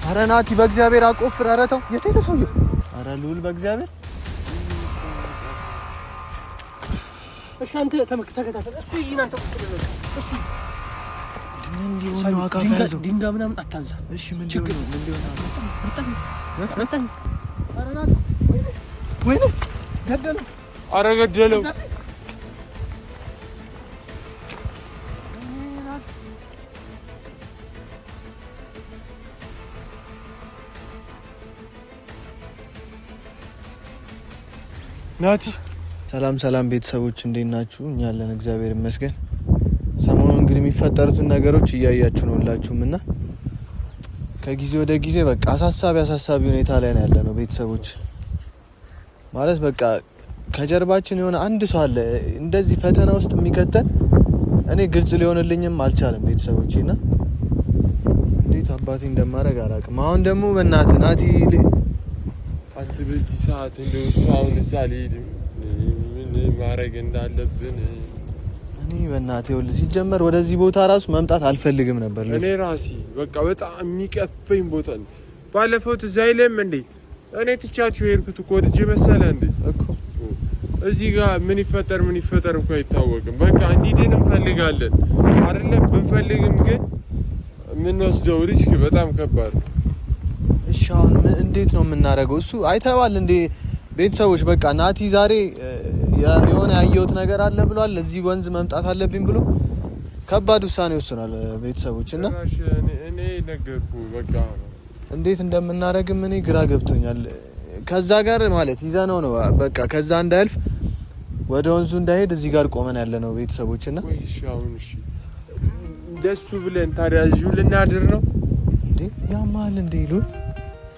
ኧረ ናቲ በእግዚአብሔር አቆፍር። ኧረ ተው የት ሄደ ሰውዬው? ኧረ ልውል በእግዚአብሔር። እሺ አንተ ተከታተል። እሱ ይናንተ እሱ ምን ሊሆን ነው? አካፋ ያዘው ድንጋይ ምናምን አታንሳ። እሺ ምን ሊሆን ነው? ምን ሊሆን ነው? መጣኝ። ኧረ ናቲ ወይኔ ገደለው። ኧረ ገደለው። ናቲ ሰላም ቤተሰቦች እንዴት ናችሁ? እኛ ያለን እግዚአብሔር ይመስገን። ሰሞኑን እንግዲህ የሚፈጠሩትን ነገሮች እያያችሁ ነው ሁላችሁም እና ከጊዜ ወደ ጊዜ በቃ አሳሳቢ ሁኔታ ላይ ነው ያለነው ቤተሰቦች። ማለት በቃ ከጀርባችን የሆነ አንድ ሰው አለ እንደዚህ ፈተና ውስጥ የሚከተን። እኔ ግልጽ ሊሆንልኝም አልቻለም ቤተሰቦች እና እንዴት አባቴ እንደማደርግ አላውቅም። አሁን ደግሞ በእናትህ ናቲ አንተ በዚህ ሰዓት እንደው አሁን ሳልሄድም ምን ማድረግ እንዳለብን እኔ በእናትህ ይኸውልህ፣ ሲጀመር ወደዚህ ቦታ ራሱ መምጣት አልፈልግም ነበር። እኔ ራሴ በቃ በጣም የሚቀፈኝ ቦታ ነው። ባለፈው ትዝ አይልም እንዴ? እኔ ትቻችሁ የሄድኩት እኮ ወድጄ መሰለህ እንዴ እኮ። እዚህ ጋር ምን ይፈጠር እኮ አይታወቅም። በቃ እንዲድን እንፈልጋለን አይደለም? ብንፈልግም ግን የምንወስደው ሪስክ በጣም ከባድ ነው። እሺ አሁን እንዴት ነው የምናደርገው? እሱ አይተዋል እንዴ ቤተሰቦች? በቃ ናቲ ዛሬ የሆነ ያየሁት ነገር አለ ብሏል። እዚህ ወንዝ መምጣት አለብኝ ብሎ ከባድ ውሳኔ ወስኗል ቤተሰቦች። እና እኔ ነገርኩ በቃ እንዴት እንደምናደርግም እኔ ግራ ገብቶኛል። ከዛ ጋር ማለት ይዘነው ነው በቃ ከዛ እንዳያልፍ ወደ ወንዙ እንዳይሄድ እዚህ ጋር ቆመን ያለ ነው ቤተሰቦች። እና እሺ አሁን እሺ እንደሱ ብለን ታዲያ እዚሁ ልናድር ነው እንዴ? ያማል እንዴ ይሉ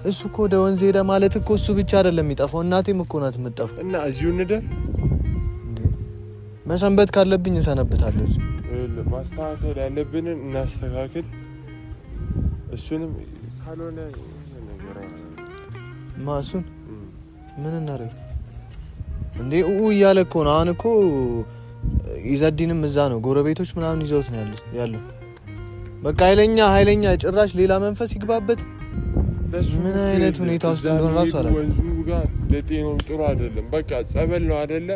እሱ እኮ ወደ ወንዝ ሄደ ማለት እኮ እሱ ብቻ አይደለም የሚጠፋው፣ እናቴም እኮ ናት የምትጠፋው። እና እዚሁ እንደር እንዴ? መሰንበት ካለብኝ እሰነብታለሁ። ማስተካከል ያለብንን እናስተካክል። እሱንም ካልሆነ ነገር ማሱን ምን እናደርግ እንዴ? እያለ እኮ ነው አሁን እኮ ይዘዲንም እዛ ነው ጎረቤቶች ምናምን ይዘውት ነው ያለው። በቃ ኃይለኛ ጭራሽ ሌላ መንፈስ ይግባበት። ምን አይነት ሁኔታ ውስጥ እንደሆነ ራሱ አላውቅም። ወንዙ ጋር ለጤናው ጥሩ አይደለም። በቃ ጸበል ነው አይደለ?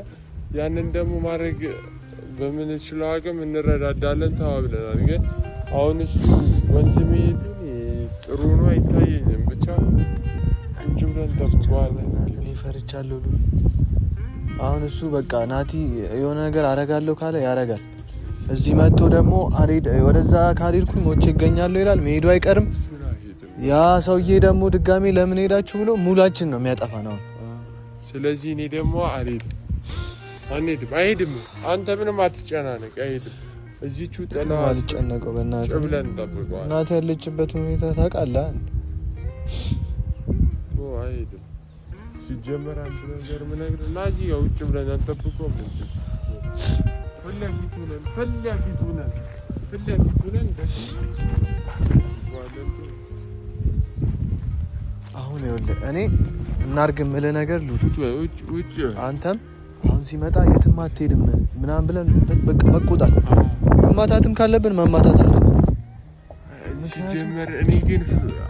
ያንን ደግሞ ማድረግ በምንችለው አቅም እንረዳዳለን ተባብለናል። ግን አሁን እሱ ወንዝ መሄድ ጥሩ ነው አይታየኝም። ብቻ እንጂ ብለን ተባባልን። እኔ ፈርቻለሁ። አሁን እሱ በቃ ናቲ የሆነ ነገር አረጋለሁ ካለ ያረጋል። እዚህ መጥቶ ደግሞ ወደዛ ካልሄድኩኝ ሞቼ ይገኛለሁ ይላል። መሄዱ አይቀርም። ያ ሰውዬ ደግሞ ድጋሜ ለምን ሄዳችሁ ብሎ ሙላችን ነው የሚያጠፋ ነው። ስለዚህ እኔ ደግሞ አይሄድም። አንተ ምንም አትጨናነቅ፣ አይሄድም። እዚቹ ጥላው አልጨነቀው በእናትህ ብለን እንጠብቀዋለን። እናት ያለችበት ሁኔታ ታውቃለህ። አይሄድም ሲጀመር አንተ ነገር ምን ነገር እና እዚህ ጋር ውጭ ብለን እንጠብቀው። ፊት ለፊት አሁን ይኸውልህ እኔ እናርግ የምልህ ነገር ውጭ አንተም አሁን ሲመጣ የትም አትሄድም ምናምን ብለን በቃ መቆጣት፣ መማታትም ካለብን መማታት አለብን። ሲጀመር እኔ ግን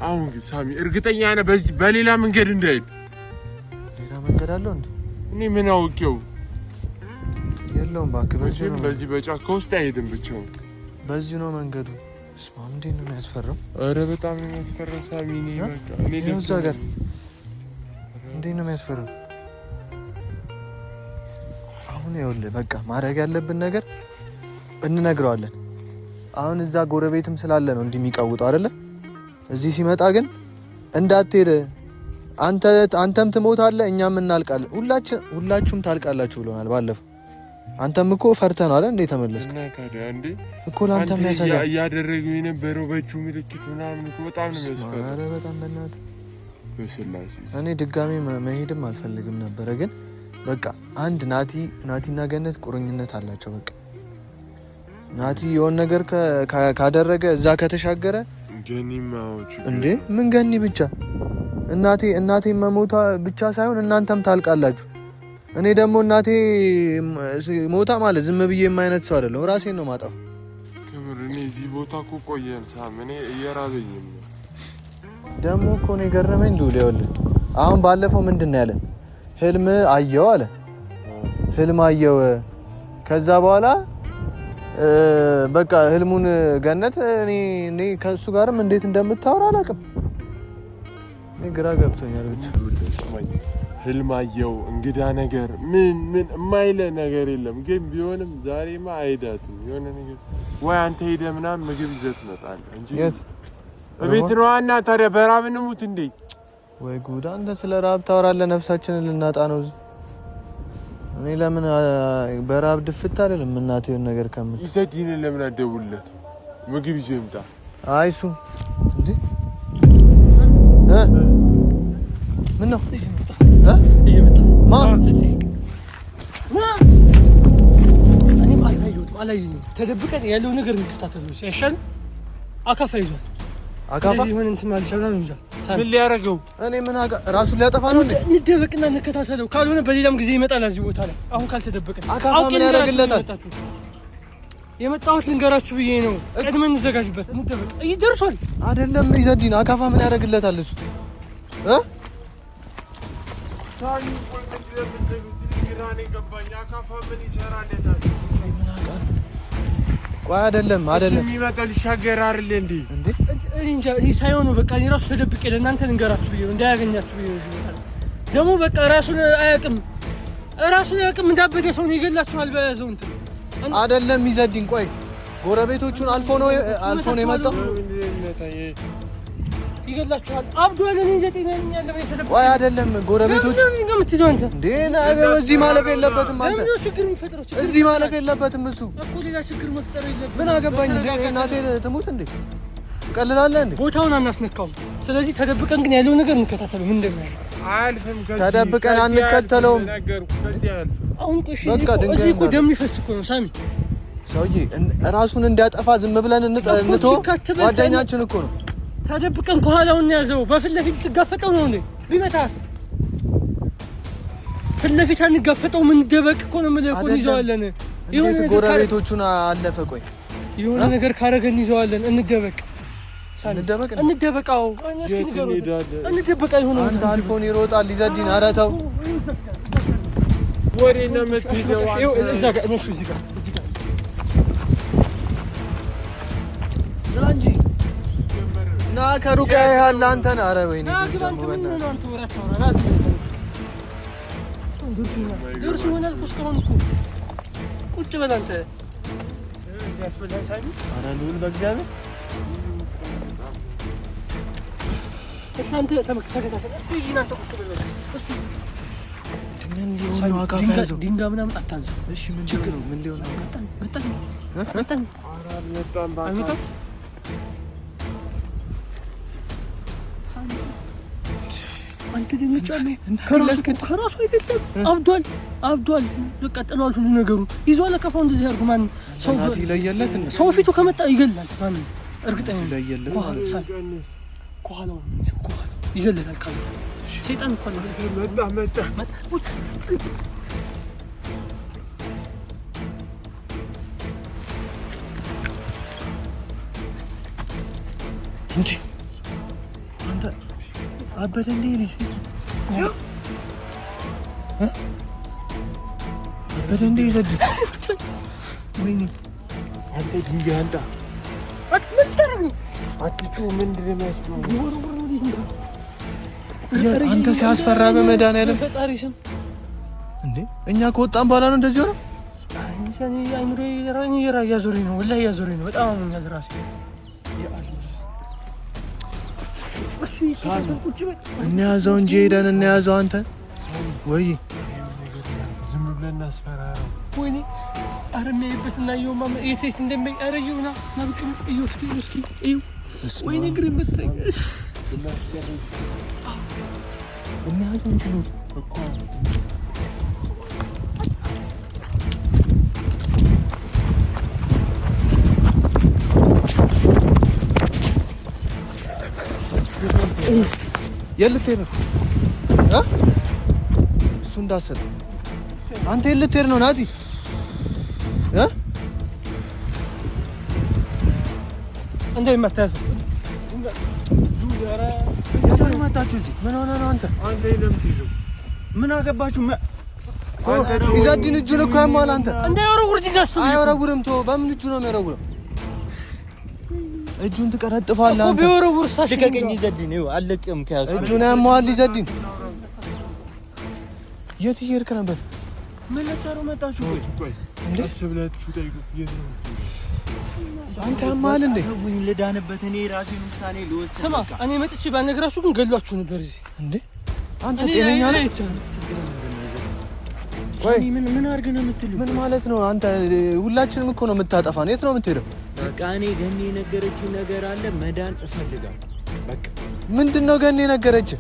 አሁን ሳሚ እርግጠኛ ነህ በሌላ መንገድ እንዳይሄድ? ሌላ መንገድ አለው እንዴ? እኔ ምን አውቄው? የለውም እባክህ። በዚህ በጫካ ውስጥ አይሄድም ብቻውን። በዚህ ነው መንገዱ። ስማ እንዴት ነው የሚያስፈራው? ኧረ በጣም ነው የሚያስፈራው ሳሚ። እኔ እዛ ጋር እንዴት ነው የሚያስፈራው? አሁን ይኸውልህ በቃ ማድረግ ያለብን ነገር እንነግረዋለን። አሁን እዛ ጎረቤትም ስላለ ነው እንዲህ የሚቀውጠው አይደለ? እዚህ ሲመጣ ግን እንዳትሄድ አንተም ትሞታለህ፣ እኛም እናልቃለን፣ ሁላችሁም ታልቃላችሁ ብሎናል ባለፈው። አንተም እኮ ፈርተህ ነው አይደል እንዴ ተመለስክ? እና ታዲያ እንዴ እኮ ላንተም ያሰጋል። እያደረገው የነበረው በእጁ ምልክት ምናምን እኮ በጣም ነው የሚያስፈራው። ኧረ በጣም በእናትህ በስላሴ እኔ ድጋሚ መሄድም አልፈልግም ነበረ፣ ግን በቃ አንድ ናቲና ገነት ቁርኝነት አላቸው። በቃ ናቲ የሆነ ነገር ካደረገ እዛ ከተሻገረ ገኒማ እንዴ ምን ገኒ ብቻ እናቴ መሞቷ ብቻ ሳይሆን እናንተም ታልቃላችሁ። እኔ ደግሞ እናቴ ሞታ ማለት ዝም ብዬ የማይነት ሰው አይደለም። ራሴን ነው ማጣው። ክብር እኔ እዚህ ቦታ እኮ ቆየን ሳም እኔ እየራበኝም ደግሞ እኮ ነው የገረመኝ። ዱል ይኸውልህ አሁን ባለፈው ምንድን ነው ያለን? ህልም አየው አለ። ህልም አየው ከዛ በኋላ በቃ ህልሙን ገነት እኔ ከሱ ጋርም እንዴት እንደምታወራ አላውቅም። እኔ ግራ ገብቶኛል። ብቻ ህልም አየው እንግዳ ነገር ምን የማይለ ነገር የለም። ግን ቢሆንም ዛሬማ አይዳትም የሆነ ነገር ወይ አንተ ሄደህ ምናምን ምግብ ይዘህ ትመጣለህ እንጂ እቤት ነው እና ታዲያ በራብ እንሙት እንዴ? ወይ ጉድ! አንተ ስለ ራብ ታወራለህ። ነፍሳችንን ልናጣ ነው። እኔ ለምን በራብ ድፍት አይደለም እናቴ የሆነ ነገር ከምት ኢዘዲንን ለምን አደውልለት ምግብ ይዞ ይምጣ። አይ እሱ እንዴ ምን ነው እኔም አላየሁትም። ተደብቀን ያለው ነገር እንከታተለው ሲያሻል አካፋ ይዟል። አካፋ ምን እንትን ማለት ይችላል እንጂ ምን ሊያደርገው እኔ ምን ራሱን ሊያጠፋ ነው እንዴ? እንደበቅና እንከታተለው። ካልሆነ በሌላም ጊዜ ይመጣል እዚህ ቦታ ላይ። አሁን ካልተደበቀን አካፋ ምን ያደርግለታል? የመጣሁት ልንገራችሁ ብዬ ነው። ቀድመን እንዘጋጅበት። እንደበቅ ይደርሷል አይደለም ኢዘዲን አካፋ ምን ያደርግለታል እሱ ታኒ ቆንጆ ግራኔ ገባኝ። አካፋ ምን ይሰራለታል? ቆይ አይደለም የሚመጣው ሊሻገር አይደል እንዴ? እኔ እንጃ ሳይሆን በቃ እኔ ራሱ ተደብቄ ለእናንተ ልንገራችሁ ብዬ ነው እንዳያገኛችሁ ብዬ ነው። ደግሞ በቃ ራሱን አያውቅም እንዳበደ ሰው ነው ይገላችኋል። በያዘው እንትን አይደለም ኢዘዲን ቆይ ጎረቤቶቹን አልፎ ነው የመጣው ይገላችኋል። አብዷል። እኔ እንጃ ጤናኛ ያለ በተደብቆ ቆይ አይደለም ጎረቤቶቹ የምትይዘው አንተ እንዴ ነገር እዚህ ማለፍ የለበትም። አንተ ለምን ችግር የሚፈጥረው እዚህ ማለፍ የለበትም። እሱ እኮ ሌላ ችግር መፍጠር የለበትም። ምን አገባኝ እንዴ? እናቴ ትሙት እንዴ? ቀልላለህ እንዴ? ቦታውን አናስነካውም። ስለዚህ ተደብቀን ግን ያለው ነገር እንከታተለው። ምንድን ነው አልፈም ከዚህ ተደብቀን አንከተለውም። አሁን እዚህ እኮ ደም ሊፈስ እኮ ነው ሳሚ። ሰውዬ ራሱን እንዲያጠፋ ዝም ብለን እንቶ ጓደኛችን እኮ ነው። ተደብቀን ከኋላውን ያዘው። በፊት ለፊት ትጋፈጠው ነው እንዴ? ቢመታስ ፊት ለፊት አንጋፈጠው። ምን ደበቅ እኮ ነው ማለት እኮ ይዘዋለን። ይሁን ጎረቤቶቹን አለፈ። ቆይ የሆነ ነገር ካረገን ይዘዋለን። እንደበቅ እንደበቃው እስኪ ንገሩ። እንደበቃ ይሁን አንተ አልፎን ይሮጣል። ኢዘዲን ኧረ ተው ወሬ ነው የምትይዘው። እዛ ጋር ነው እዚህ ጋር ና እንጂ ና ከሩቅ ያያል አንተን። ኧረ ወይኔ ደርሶ ይሆናል እኮ እስካሁን እኮ ቁጭ በል አንተ ያስበላል ሳሚ። ኧረ ልውል በእግዚአብሔር እሺ አንተ ተከታተል። እሱ ይናንተ ቁጭ በል እሱ ምን ሊሆን ነው? አካፋ ያዘው ድንጋይ ምናምን አታንሳ። እሺ ምን ችግር ነው? ምን ሊሆን ነው? መጣን አንተ ደምጫለህ። ከራሱ አይደለም አብዷል። በቃ ጥሏል ሁሉ ነገሩ ይዟል። አካፋው እንደዚህ አድርጎ ማን ሰው ፊቱ ከመጣ ይገላል። ማን እርግጠኛ ይለየለት ከኋላው ይገላል። ካለ ሰይጣን እኮ ነው። መጣ እንጂ አንተ አበደ እንዴ? ልጅ አበደ እንዴ? ይዘድ ወይኔ አንተ ድንጋይ አንተ አትጩ ምንድን ነው የሚያስፈራው? አንተ ሲያስፈራ በመድኃኒዓለም ፈጣሪ ስም እንዴ! እኛ ከወጣን በኋላ ነው እንደዚህ ሆነው። ያዞረኝ ነው ወላሂ ያዞረኝ ነው። በጣም አሞኛል ራሴ። እንያዘው እንጂ ሄደን እንያዘው። አንተ ወይ ዝም ብለን እናስፈራራው። ወይኔ ኧረ የሚያይበትና ይኸውማ የት እንደሚያይ ኧረ ይኸውና ናብቅ እስኪ እዩ። ወይኔ እግሬ መታኝ። እንያዘው እንጂ ነው እኮ የልትሄድ ነው እሱ እንዳሰለ አንተ የልትሄድ ነው ናቲ እንዴ መታሰ መጣችሁ እዚህ ምን ሆነ ነው አንተ ለምትሄደው ምን አገባችሁ ኢዛዲን እጁን እኮ ያማል አንተ እንዴ ወረውር ዲጋስ አይወረውርም ተው በምን እጁ ነው የሚወረውረው እጁን ትቀረጥፋለህ አንተ ቢወረውር ሳሽ ልቀቀኝ ኢዛዲን ይኸው አለቅም ከያዝ እጁን ያማል ኢዛዲን የት ይሄድክ ነበር ምን ለሰሩ መጣችሁ ቆይ እንዴ አስብላችሁ ጠይቁ አንተ ያማል እንዴ ወይ ልዳንበት እኔ ራሴን ውሳኔ ልወስን ስማ እኔ መጥቼ ባልነግራችሁ ግን ገሏችሁ ነበር እዚህ እንዴ አንተ ጤነኛ ነህ ወይ ምን አድርገህ ነው የምትሉት ምን ማለት ነው አንተ ሁላችንም እኮ ነው የምታጠፋን የት ነው የምትሄደው በቃ እኔ ገኒ የነገረችኝ ነገር አለ መዳን እፈልጋለሁ በቃ ምንድነው ገኒ የነገረችህ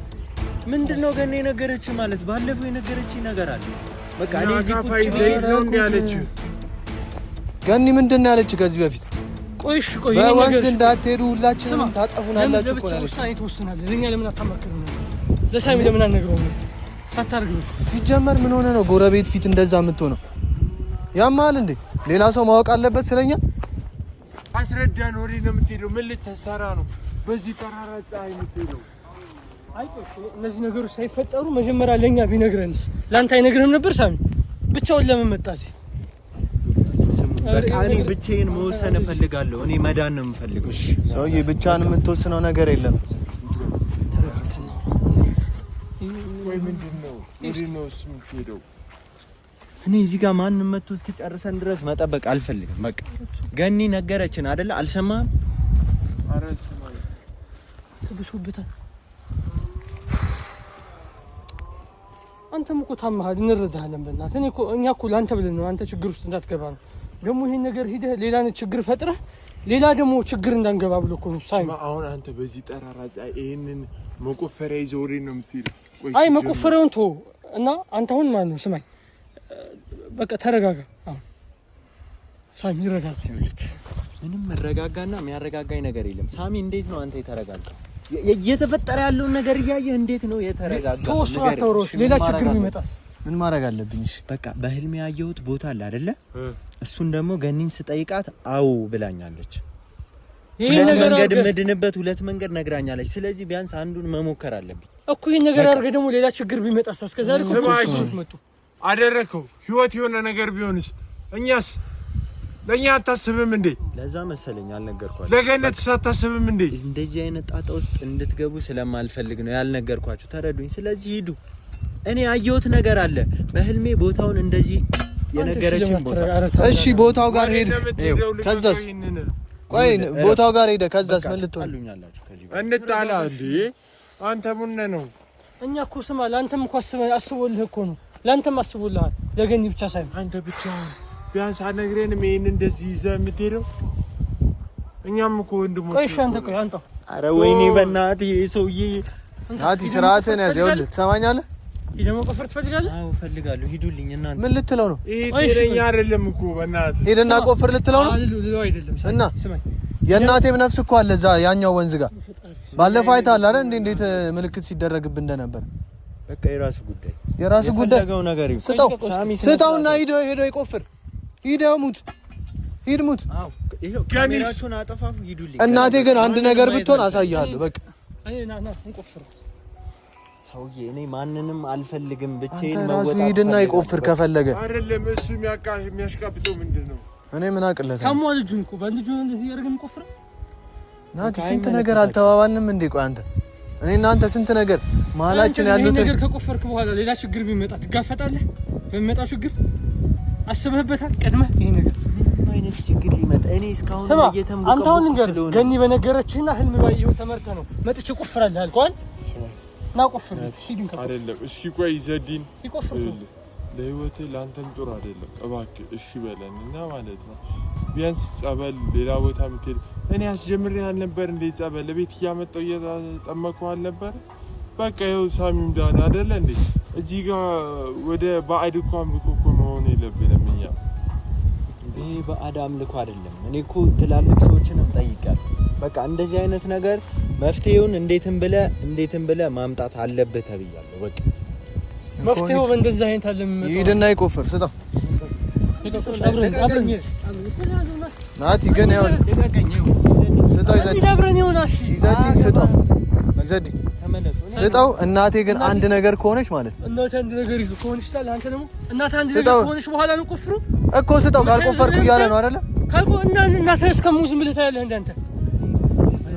ምንድነው ገኒ የነገረችኝ ማለት ባለፈው የነገረችኝ ነገር አለ በቃ እኔ እዚህ ቁጭ ነው ያለችው ገኒ ምንድነው ያለችህ ከዚህ በፊት ቆይሽ በወንዝ እንዳትሄዱ ሁላችንም ታጠፉናላችሁ እኮ ነው ለብቻ ተወስናለህ ለኛ ለምን አታማክረው ነው ለሳሚ ለምን አልነግረው ነው ሳታርገው ሲጀመር ምን ሆነ ነው ጎረቤት ፊት እንደዛ የምትሆነው ያማል እንዴ ሌላ ሰው ማወቅ አለበት ስለኛ አስረዳን ወሬ ነው የምትሄደው ምን ልትሰራ ነው በዚህ ተራራ ፀሐይ የምትሄደው አይቆሽ እነዚህ ነገሮች ሳይፈጠሩ መጀመሪያ ለኛ ቢነግረንስ ላንተ አይነግርህም ነበር ሳሚ ብቻውን ለምን መጣ እዚህ በቃ እኔ ብቻዬን መወሰን እፈልጋለሁ እኔ መዳን ነው የምፈልገው እሺ ሰውዬ ብቻህን የምትወስነው ነገር የለም ወይ ምንድነው ወዲነው የምትሄደው እኔ እዚህ ጋር ማንንም መጥቶ እስኪጨርሰን ድረስ መጠበቅ አልፈልግም በቃ ገኒ ነገረችን አይደለ አልሰማህም አረስማኝ ተብሶበታል አንተም እኮ ታማሃል እንረዳሃለን በእናትህ እኛ እኮ ላንተ ብለን ነው አንተ ችግር ውስጥ እንዳትገባ ነው ደግሞ ይሄን ነገር ሂደህ ሌላ ችግር ፈጥረህ ሌላ ደግሞ ችግር እንዳንገባ ብሎ እኮ ነው ሳይ አሁን አንተ በዚህ ጠራራ ፀሐይ ይሄንን መቆፈሪያ ይዘህ ወሬ ነው የምትሄደው አይ መቆፈሪያውን ተው እና አንተ አሁን ማለት ነው ስማኝ በቃ ተረጋጋ አሁን ሳሚ ይረጋጋ ምንም መረጋጋና የሚያረጋጋኝ ነገር የለም ሳሚ እንዴት ነው አንተ የተረጋጋው እየተፈጠረ ያለውን ነገር እያየህ እንዴት ነው የተረጋጋው ነገር ሌላ ችግር ቢመጣስ ምን ማድረግ አለብኝ እሺ በቃ በህልሜ ያየሁት ቦታ አለ አይደለ እሱን ደግሞ ገኒን ስጠይቃት አው ብላኛለች ሁለት መንገድ መድንበት ሁለት መንገድ ነግራኛለች ስለዚህ ቢያንስ አንዱን መሞከር አለብኝ እኮ ይሄን ነገር አድርገህ ደግሞ ሌላ ችግር ቢመጣስ እስከዛሬ እኮ መጡ አደረከው ህይወት የሆነ ነገር ቢሆንስ እኛስ ለኛ አታስብም እንዴ ለዛ መሰለኝ አልነገርኳችሁ ለገነት ሳታስብም እንዴ እንደዚህ አይነት ጣጣ ውስጥ እንድትገቡ ስለማልፈልግ ነው ያልነገርኳችሁ ተረዱኝ ስለዚህ ሂዱ እኔ አየሁት ነገር አለ በህልሜ ቦታውን እንደዚህ የነገረችን ቦታ እሺ ቦታው ጋር ሄድ ከዛስ ቆይ ቦታው ጋር ሄደ ከዛስ ምን ልትሉኛላችሁ ከዚህ እንጣላ እንዴ አንተ ምን ነው እኛ እኮ ስማ ላንተም እኮ አስቦልህ እኮ ነው ላንተም አስቦልሃል ለገኒ ብቻ ሳይሆን አንተ ብቻ ቢያንስ አነግረንም ይሄን እንደዚህ ይዘህ የምትሄደው እኛም እኮ ወንድሞች ቆይ አንተ ቆይ አንተ አረ ወይኔ በእናትህ ሰውዬ ናቲ ስርዓትን ያዝ ይኸውልህ ትሰማኛለህ ይደሞ ቆፍር ትፈልጋለህ አዎ ፈልጋለሁ ሂዱልኝ እናንተ ምን ልትለው ነው ይሄ ጤነኛ አይደለም እኮ በእናትህ ሄደና ቆፍር ልትለው ነው አይደለም እና ስማኝ የእናቴም ነፍስ እኮ አለ እዛ ያኛው ወንዝ ጋር ባለፈው አይተሃል አይደል እንዴት ምልክት ሲደረግብን እንደነበር በቃ የራሱ ጉዳይ የፈለገው ነገር ስጠውና ሄዶ ይቆፍር ሂደው ሂድ ሙት አዎ ይሄው ካሜራችሁን አጠፋፉ ሂዱልኝ እናቴ ግን አንድ ነገር ብትሆን አሳያለሁ በቃ አይ ና እንቆፍር ሰውዬ እኔ ማንንም አልፈልግም ብቻዬን ራሱ ሂድና ይቆፍር ከፈለገ አይደለም እሱ የሚያሽቃብጠው ምንድነው እኔ ምን አቅለታ ካሞ ልጁን እኮ ባንዱ እንደዚህ ያርገን ቆፍር ናቲ ስንት ነገር አልተባባልንም እንዴ ቆይ አንተ እኔ እናንተ ስንት ነገር መሀላችን ያሉት ነገር ከቆፈርክ በኋላ ሌላ ችግር ቢመጣ ትጋፈጣለህ በሚመጣው ችግር አስበህበታል ቀድመህ ይሄ ነገር ምን አይነት ችግር ሊመጣ እኔ እስካሁን እየተምኩ አንተ አሁን እንገር ገኒ በነገረችህና ህልም ባየው ተመርተ ነው መጥቼ ቆፍራለህ አልኳል ና ቆፍር ሂድን ከቆፍር አይደለም እስኪ ቆይ ዘዲን ይቆፍር ለህይወት ላንተም ጥሩ አይደለም እባክህ እሺ በለንና ማለት ነው ቢያንስ ጸበል ሌላ ቦታ ምትል እኔ አስጀምሬ አልነበር እንዴ ጸበል ለቤት ያመጣው እየተጠመቀው አልነበር በቃ ይኸው ሳሚም ዳን አይደለ እንዴ እዚህ ጋር ወደ ባዕድ እንኳን ብኮ መሆን የለብንም እኛ ይሄ ባዕድ አምልኮ አይደለም እኔ እኮ ትላልቅ ሰዎችንም ጠይቃለሁ በቃ እንደዚህ አይነት ነገር መፍትሄውን እንዴትም ብለህ ማምጣት አለብህ ተብያለሁ። በቃ መፍትሄው በእንደዛ አይነት አለ የሚመጣው ይሄድና ይቆፍር ስጠው ናቲ ግን ያው ስጠው ስጠው እናቴ ግን አንድ ነገር ከሆነች ማለት እናቴ አንድ ነገር ከሆነች ታዲያ አንተ ደግሞ እናቴ አንድ ነገር ከሆነች በኋላ ነው ቆፍሩ እኮ ስጠው ካልቆፈርኩ እያለ ነው አይደለ ካልቆ እናቴ እስከሙዝ ምን ልታያለህ እንዳንተ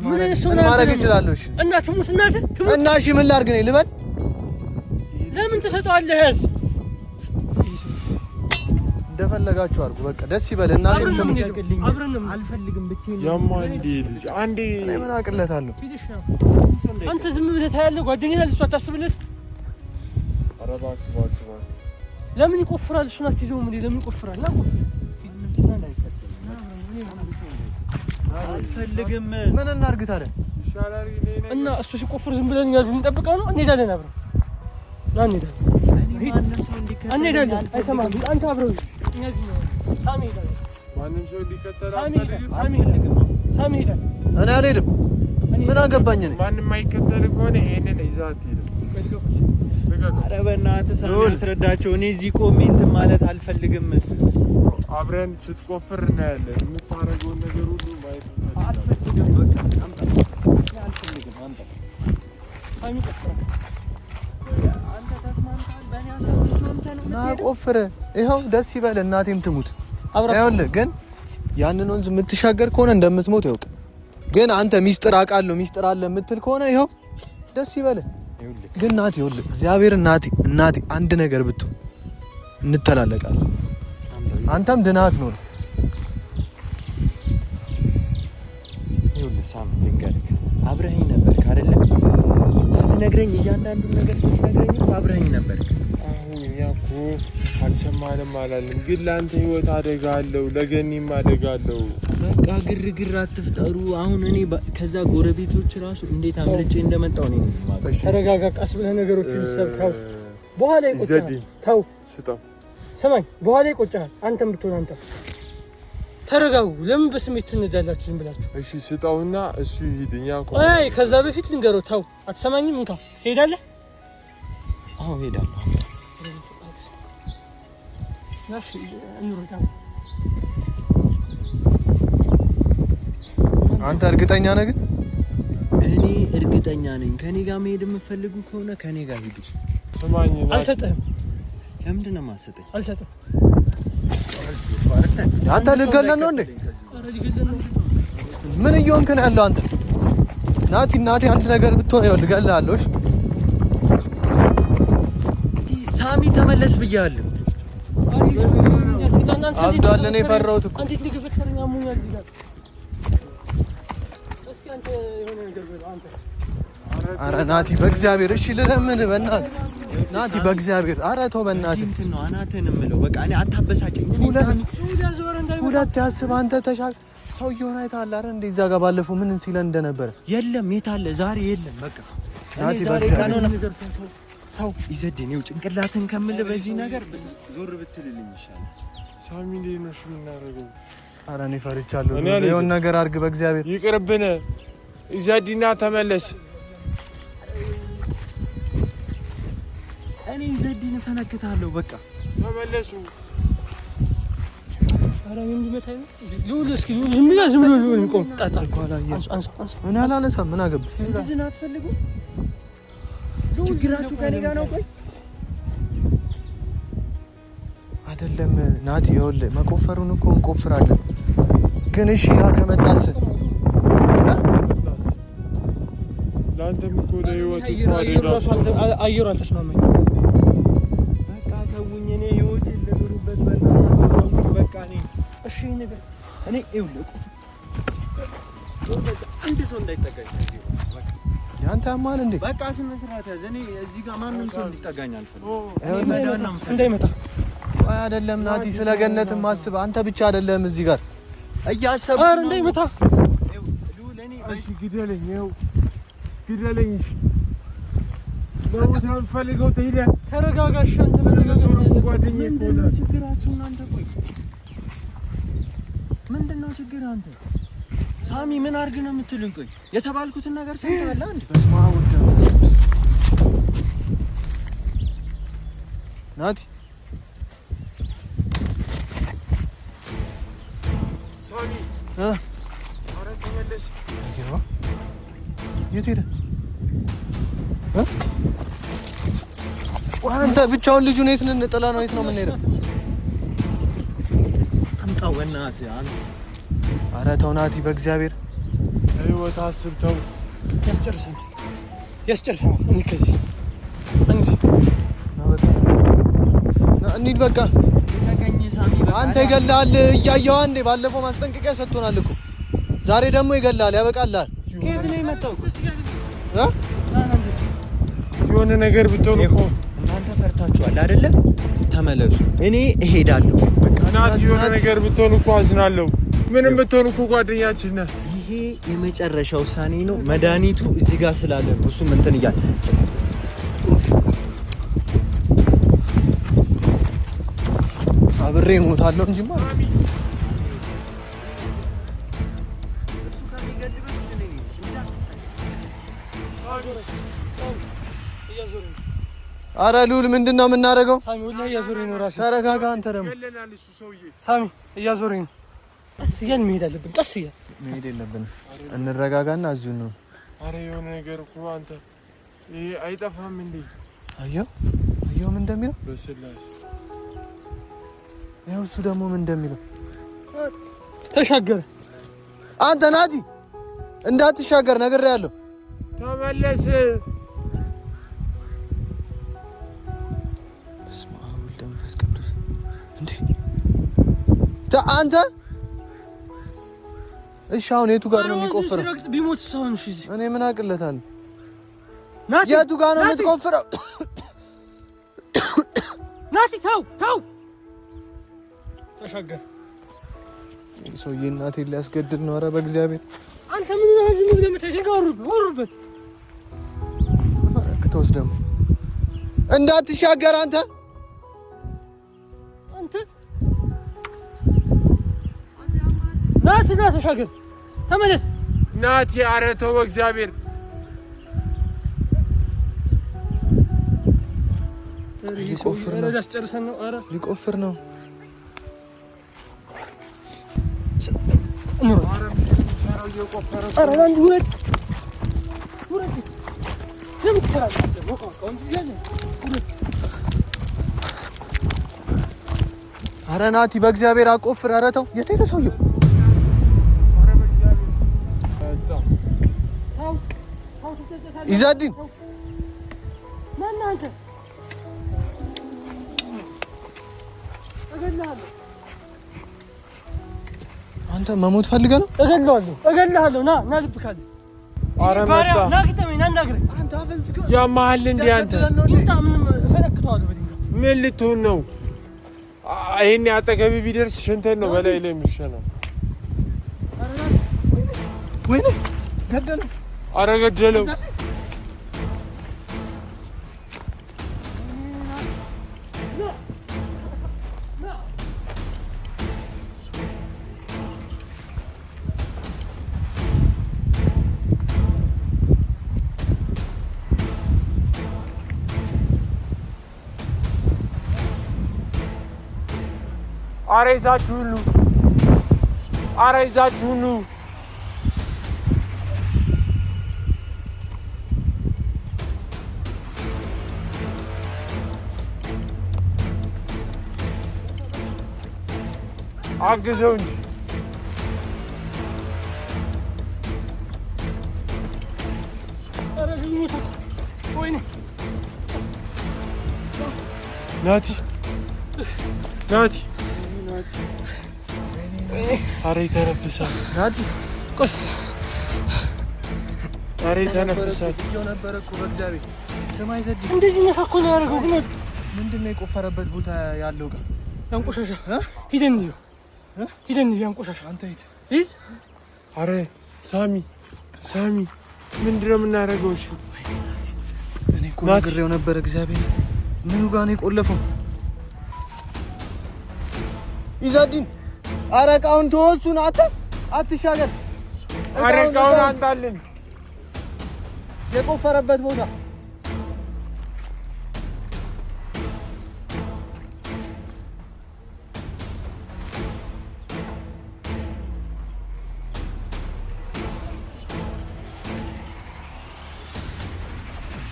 ምን ማድረግ ይችላል እሺ እናቴ ሙት እናቴ እና እሺ ምን ላድርግ ነው ልበል ለምን ተሰጣለህ ያዝ እንደፈለጋችሁ አድርጉ በቃ ደስ ይበል እናቴም ተምትልኝ አብረንም አልፈልግም ብቻዬን ያማንዲ ልጅ አንዴ እኔ ምን አቅለታለሁ አንተ ዝም ብለህ ታያለህ ጓደኛዬ ለሷ አታስብለት አረባክ ለምን ይቆፍራል እሱን አትይዘውም እንዴ ለምን ይቆፍራል ና ቆፍር አልፈልግም ምን እናድርግ ታዲያ ይሻላል እና እሱ ሲቆፍር ዝም ብለን ያዝ እንጠብቀው ነው እንሄዳለን አብረን ና እንሄዳለን አይሰማህም አንተ አብረው እኛ እዚህ ነው ሳሚ ሄዳለን ማንም ሰው ሊከተል ሳሚ ሄዳለን እኔ አልሄድም ምን አገባኝ እኔ ማንም አይከተል ከሆነ ይሄንን ይዛት ሄደ ኧረ በእናትህ ሳሚ አስረዳቸው እኔ እዚህ ቆሜ እንትን ማለት አልፈልግም አብረን ስትቆፍር እናያለን የምታረገውን ነገር ሁሉ ማየት አልፈልግም በቃ አምጣ አልፈልግም አምጣ ሳሚ ቆፍራ አንተ ተስማምተሃል በእኔ ሀሳብ ተስማምተህ ነው ና ቆፍር ይኸው ደስ ይበል እናቴም ትሙት ይኸውልህ ግን ያንን ወንዝ የምትሻገር ከሆነ እንደምትሞት ያውቅ ግን አንተ ሚስጥር አውቃለሁ ሚስጥር አለ የምትል ከሆነ ይኸው ደስ ይበል ግን ናቲ ይኸውልህ እግዚአብሔር እናቴ አንድ ነገር ብትሆን እንተላለቃለን አንተም ድናት ነው ይኸውልህ ሳም ልንገርህ አብረኸኝ ነበርክ አይደለ ስትነግረኝ እያንዳንዱን ነገር ስትነግረኝ አብረኸኝ ነበርክ አሁን ያኮ አልሰማንም አላለም ግን ለአንተ ህይወት አደጋ አለው ለገኒም አደጋ አለው በቃ ግርግር አትፍጠሩ አሁን እኔ ከዛ ጎረቤቶች ራሱ እንዴት አምልጬ እንደመጣው ነው ማለት ተረጋጋ ቀስ ብለህ ነገሮችን ሰብታው በኋላ ይቆጫል ታው ስጣው ሰማኝ በኋላ ይቆጫል አንተም ብትሆን አንተ ተረጋጉ ለምን በስሜት ትነዳላችሁ ዝም ብላችሁ እሺ ስጣውና እሱ ይሄድኛ እኮ አይ ከዛ በፊት ልንገረው ታው አትሰማኝም እንካ ሄዳለህ አዎ ሄዳለሁ ናሽ እንሮጣ አንተ እርግጠኛ ነህ ግን እኔ እርግጠኛ ነኝ ከኔ ጋር መሄድ የምትፈልጉ ከሆነ ከኔ ጋር ሂዱ ስማኝ አልሰጥህም ለምንድን ነው የማትሰጠኝ አልሰጥህም አንተ ልገለን ነው እንዴ ኧረ ልገለን ነው ምን እየሆንክ ነው ያለው አንተ ናቲ አንድ ነገር ብትሆን ይኸው ልገልሃለሁ እሺ ሳሚ ተመለስ ብያለሁ አብዷል እኔ ፈራሁት እኮ አንተ ትገፈተኛ ሙኛል እዚህ ጋር እስኪ አንተ የሆነ ነገር በል አንተ ኧረ ናቲ በእግዚአብሔር እሺ ልለምን በእናትህ ናቲ በእግዚአብሔር ኧረ ተው በእናትህ እንትን ነው አናተን የምለው በቃ እኔ አታበሳጨኝ ሁለት ያስብ አንተ ተሻል ሰውዬውን አይተሃል አይደል እንደ እዛ ጋር ባለፈው ምን ሲለን እንደነበረ የለም የት አለ ዛሬ የለም በቃ ናቲ ዛሬ በእግዚአብሔር ነገር ተው ይዘድን ይው ጭንቅላትን ከምል በዚህ ነገር ዞር ብትልልኝ ይሻላል ሳሚ እንዴት ነው እሱ የምናደርገው ኧረ እኔ ፈርቻለሁ የሆነ ነገር አድርግ በእግዚአብሔር ይቅርብን ይዘድና ተመለስ እኔ ይዘድን ፈነክታለሁ በቃ ተመለሱ ኧረ ምን ቢመታኝ ነው ልውል እስኪ ዝም ብሎ ቆም ጣጣ አንሳ እኔ አላነሳም ምን አገባህ እንድን አትፈልጉ ችግራችሁ ከኔ ጋር ነው ቆይ አይደለም ናቲ ይኸውልህ መቆፈሩን እኮ እንቆፍራለን ግን እሺ ያ ከመጣስ ለአንተም እኮ ለህይወት እኮ አደጋ አየሩ አልተስማማኝ በቃ ተውኝ እኔ ህይወት ልኑርበት በእናትህ በቃ እሺ ነገር እኔ ይኸውልህ አንድ ሰው እንዳይጠጋኝ ያንተ አማል እንዴ በቃ ስነ ስርዓት ያዝ እኔ እዚህ ጋር ማንም ሰው እንዲጠጋኝ አልፈልግም እንዳይመጣ ቆይ አይደለም ናቲ ስለ ገነትም አስብ አንተ ብቻ አይደለም እዚህ ጋር እያሰብኩ ኧረ እንዳይመታ ለኔ እሺ ግደለኝ ይኸው ግደለኝ ለውጥ ነው ፈልገው ተሄደ ተረጋጋሽ አንተ ተረጋጋ ጓደኛዬ ቆላ ችግራችሁ እናንተ ቆይ ምንድነው ችግር አንተ ሳሚ ምን አድርግ ነው የምትሉኝ? ቆይ የተባልኩትን ነገር ሰምተሃል እንዴ? በስመ አብ ወወልድ ወመንፈስ ቅዱስ። ናቲ ሳሚ ኧረ ተመለስ። የት ሄደ? አንተ ብቻውን ልጁን የት ልንጥላ ነው? የት ነው የምንሄደው? አምጣው በእናትህ አንተ። ኧረ ተው ናቲ በእግዚአብሔር ህይወት አስብ ተው። ያስጨርሰናል። እኔ ከዚህ እንሂድ በቃ። አንተ ይገላል እያየኸው አንዴ ባለፈው ማስጠንቀቂያ ሰጥቶናል እኮ ዛሬ ደግሞ ይገላል። ያበቃልሃል። ከየት ነው የመጣው? የሆነ ነገር ብትሆን እኮ እናንተ ፈርታችኋል አይደለ? ተመለሱ። እኔ እሄዳለሁ። በቃ ናቲ የሆነ ነገር ብትሆን እኮ አዝናለሁ። ምንም ብትሆን እኮ ጓደኛችን ነህ። ይሄ የመጨረሻ ውሳኔ ነው። መድኃኒቱ እዚህ ጋር ስላለ ነው። እሱም እንትን እያለ አብሬ እሞታለሁ እንጂ ማለት እሱ ከሚገድበት ኧረ ልዑል ምንድን ነው የምናደርገው? ሳሚ ወላሂ እያዞረኝ ነው ራሴ። ተረጋጋ አንተ ደግሞ ሳሚ እያዞረኝ ነው። ቀስ እያልን መሄድ አለብን። ቀስ እያልን መሄድ የለብንም። እንረጋጋና እዚሁ ነው። ኧረ የሆነ ነገር እኮ አንተ ይሄ አይጠፋም እንዴ? አየው ምን እንደሚለው በስላሴ ይኸው እሱ ደግሞ ምን እንደሚለው ተሻገረ። አንተ ናቲ እንዳትሻገር ነግሬሃለሁ። ተመለስ። በስመ አብ ወወልድ ወመንፈስ ቅዱስ። እንዴ አንተ እሺ አሁን የቱ ጋር ነው የሚቆፍረው? ቢሞት ሰውን እሺ እኔ ምን አቅለታለሁ? የቱ ጋር ነው የምትቆፍረው? ናቲ ተው ተሻገር። ሰውዬ እናቴን ሊያስገድል ነው። ኧረ በእግዚአብሔር አንተ ምን ዝም ብለህ የምትሄደው? ወሩበት ክትወስ ደግሞ እንዳትሻገር አንተ ናቲ ተሻገር። ተመለስ ናቲ። ኧረ ተው በእግዚአብሔር። ሊቆፍር ነው። ኧረ ናቲ በእግዚአብሔር አቆፍር። ኧረ ተው። የት ሄደ ሰውዬው? ኢዛዲን አንተ መሞት ፈልገህ ነው? እገለዋለሁ። ና ልብ ካለ ኧረ መጣ። ና ግጠመኝ፣ ና እናግረኝ። አንተ አፈንዝጋ ያማሃል እንዴ አንተ? ምንም እፈነክተዋለሁ በድንጋይ። ምን ልትሆን ነው? ይሄኔ አጠገቢ ቢደርስ ሽንተን ነው በላይ ላይ የሚሸነው። ወይኔ ገደለው። ኧረ ገደለው። ኧረ ይዛችሁ ሁሉ አግዘው እንጂ ናቲ ኧረ ይተነፍሳል። ናቲ ቆይ ኧረ ይተነፍሳል። ነበር እኮ በእግዚአብሔር ስማ ይዘድኝ እንደዚህ ነካ እኮ ነው ያደረገው። ግን ምንድን ነው የቆፈረበት ቦታ ያለው ጋር ያንቆሻሻ ሂደን ያንቆሻሻ አንተ ሂድ። ኧረ ሳሚ ምንድን ነው የምናደርገው? እሺ እኔ እኮ ነግሬው ነበር። እግዚአብሔር ምኑ ጋር ነው የቆለፈው? ኢዛዲን ኧረ ዕቃውን ተወው። እሱን አትሻገር። አረጋውን አንጣልን የቆፈረበት ቦታ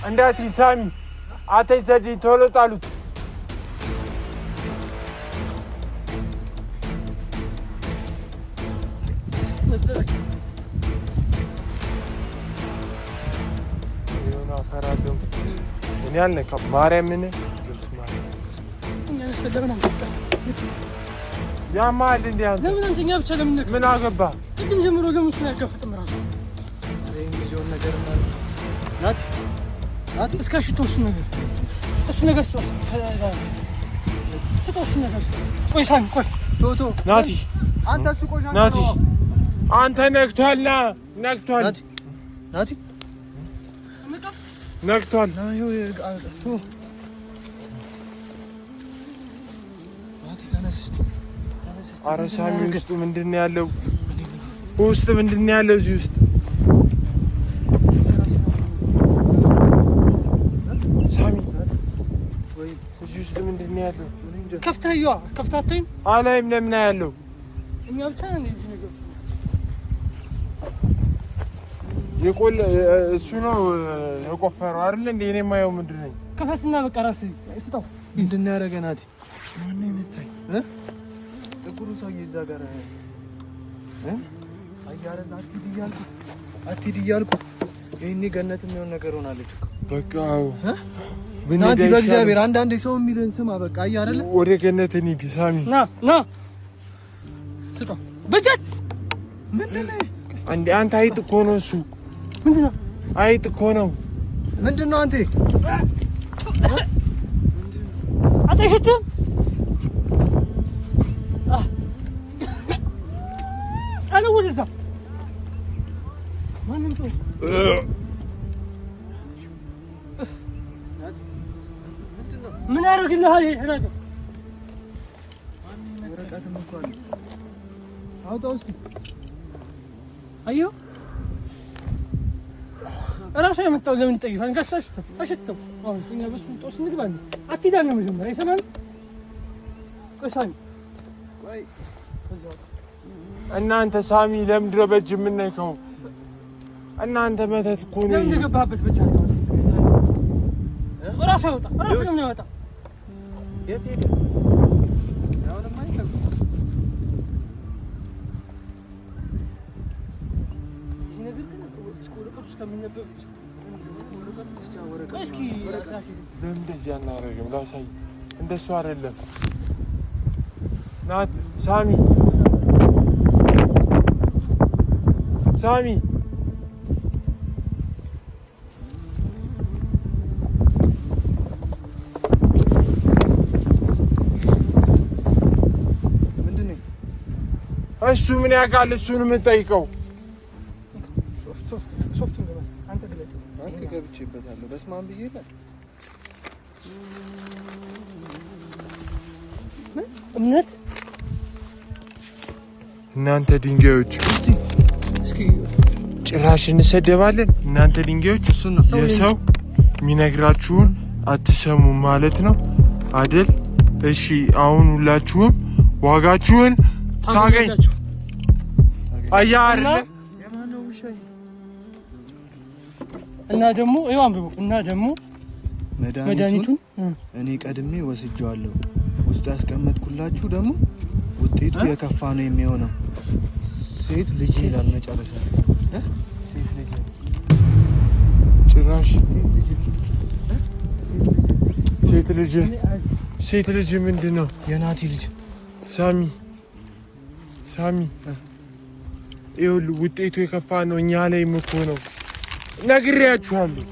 እንዳት ሳሚ አተይ ዘዲ ቶሎ ጣሉት የሆነ አፈራደም እኔ አልነካም ማርያምን ያማል እንዴ አንተ ለምን አንተኛ ብቻ ለምን ምን አገባ ቅድም ጀምሮ ለምን እሱን ያጋፍጥም ራሱ የሚዞን ነገር ናት እስከ ሽቶስ ነገር ስቶስ ነገር ቆይ ሳሚ ቆይ ቶቶ ናቲ አንተ እሱ ቆሻሻ ናቲ አንተ ነክቷልና ነክቷል ናቲ ነክቷል ናቲ ተነስ ኧረ ሳሚ ውስጡ ምንድን ነው ያለው ውስጥ ምንድን ነው ያለው እዚህ ውስጥ ሳሚ ወይ እዚህ ውስጥ ምንድን ነው ያለው ከፍታተኝ አላይም ለምን ያለው እኛ ብቻ ነን እዚህ ነገር የቆለ እሱ ነው የቆፈረው አይደል እንዴ እኔ ማየው ምንድን ነው ከፈትና በቃ ራስህ ስጠው ምንድን ነው ያደረገናት ማን ነው የመታኝ ጥቁሩ ሰውዬ እዛ ጋር አያረን አትሂድ እያልኩ ይሄኔ ገነት የሚሆን ነገር ሆናለች እኮ በቃ ናቲ በእግዚአብሔር አንዳንዴ ሰው የሚልን ስማ በቃ አያረለ ወደ ገነት እንሂድ ሳሚ ና ስጠው በጃት ምንድነው አንዴ አንተ አይጥ እኮ ነው እሱ ምንድነው አይጥ እኮ ነው ምንድነው አንተ አጠሽትም አለ ወደዛ ማንም ሰው ምን አደረግልሃል? ይሄ ወረቀትም እኮ አለ አውጣው እስኪ አየሁ እራሱ የመጣው ለምን ጠይፋን ጋሻሽ አሽተው አሁን እኛ በሱ ጦስ ንግባን አትዳን ነው መጀመሪያ ይሰማል ቆሳኝ ቆይ እናንተ ሳሚ ለምንድን ነው በእጅ የምንነካው? እናንተ መተት እኮ ነው ለምን ገባህበት ብቻ ነው እራሱ ያወጣ እራሱ ነው ያወጣ የት ሄደ? ያው ለማይተው ነገር ግን ወረቀቱ እስከሚነበብ እስኪ ለምን እንደዚህ አናደርግም? ላሳይ እንደሱ አይደለም ናት ሳሚ ምንድነው እሱ ምን ያውቃል? እሱን የምንጠይቀው ሶፍት እንደማስ አንተ ግለጥ አንተ ገብቼበታለሁ በስማም ብዬለ እምነት እናንተ ድንጋዮች እስኪ ጭራሽ እንሰደባለን። እናንተ ድንጋዮች እሱን ነው የሰው የሚነግራችሁን አትሰሙም ማለት ነው አይደል? እሺ አሁን ሁላችሁም ዋጋችሁን ታገኝ አያር የማነው ውሻ እና ደግሞ ይኸው አንብቡ እና ደግሞ መድኃኒቱን እኔ ቀድሜ ወስጄዋለሁ። ውስጥ ያስቀመጥኩላችሁ ደግሞ ውጤቱ የከፋ ነው የሚሆነው። ሴት ልጅ ይላል መጨረሻ ሴት ልጅ ጭራሽ ሴት ልጅ ምንድን ነው? የናቲ ልጅ ሳሚ ይኸውልህ ውጤቱ የከፋ ነው። እኛ ላይ እኮ ነው ነግሬያችኋለሁ።